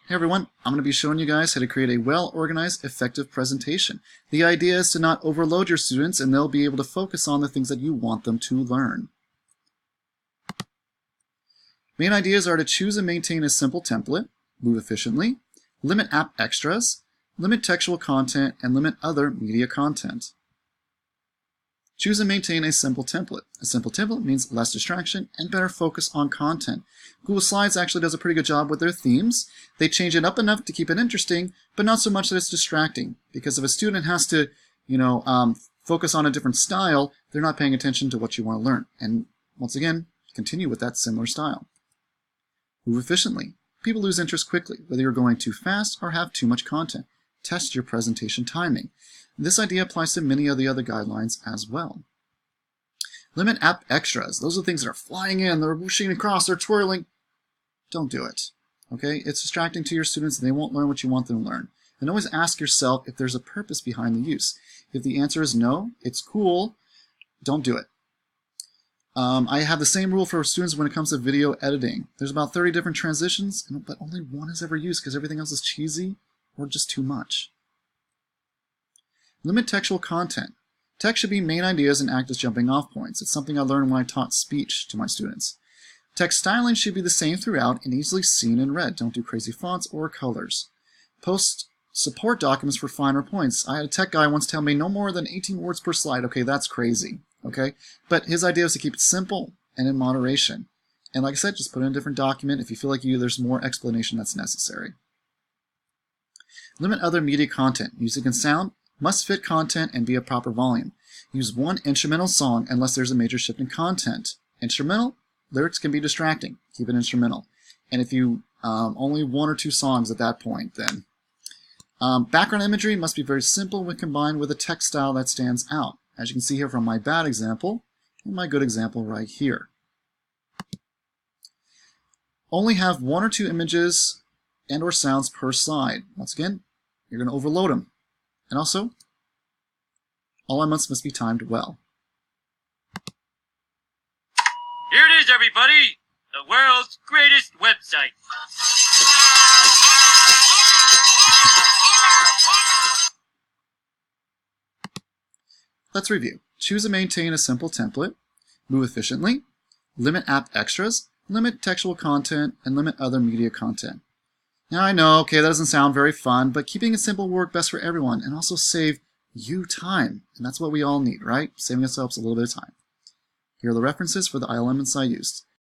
Hey everyone, I'm going to be showing you guys how to create a well-organized, effective presentation. The idea is to not overload your students and they'll be able to focus on the things that you want them to learn. Main ideas are to choose and maintain a simple template, move efficiently, limit app extras, limit textual content, and limit other media content. Choose and maintain a simple template. A simple template means less distraction and better focus on content. Google Slides actually does a pretty good job with their themes. They change it up enough to keep it interesting, but not so much that it's distracting. Because if a student has to, focus on a different style, they're not paying attention to what you want to learn. And once again, continue with that similar style. Move efficiently. People lose interest quickly, whether you're going too fast or have too much content. Test your presentation timing. This idea applies to many of the other guidelines as well. Limit app extras. Those are things that are flying in, they're whooshing across, they're twirling. Don't do it. Okay? It's distracting to your students and they won't learn what you want them to learn. And always ask yourself if there's a purpose behind the use. If the answer is no, it's cool, don't do it. I have the same rule for students when it comes to video editing. There's about 30 different transitions, but only one is ever used because everything else is cheesy or just too much. Limit textual content. Text should be main ideas and act as jumping off points. It's something I learned when I taught speech to my students. Text styling should be the same throughout and easily seen and read. Don't do crazy fonts or colors. Post support documents for finer points. I had a tech guy once tell me no more than 18 words per slide. Okay, that's crazy. Okay, but his idea was to keep it simple and in moderation. And like I said, just put in a different document if you feel like there's more explanation that's necessary. Limit other media content. Music and sound must fit content and be a proper volume. Use one instrumental song unless there's a major shift in content. Instrumental, lyrics can be distracting. Keep it instrumental. And if you only one or two songs at that point, then. Background imagery must be very simple when combined with a text style that stands out. As you can see here from my bad example and my good example right here. Only have one or two images and or sounds per slide. Once again, you're going to overload them. And also, all elements must be timed well. Here it is, everybody! The world's greatest website. Let's review. Choose and maintain a simple template, move efficiently, limit app extras, limit textual content, and limit other media content. Now I know, okay, that doesn't sound very fun, but keeping it simple will work best for everyone and also save you time. And that's what we all need, right? Saving ourselves a little bit of time. Here are the references for the elements I used.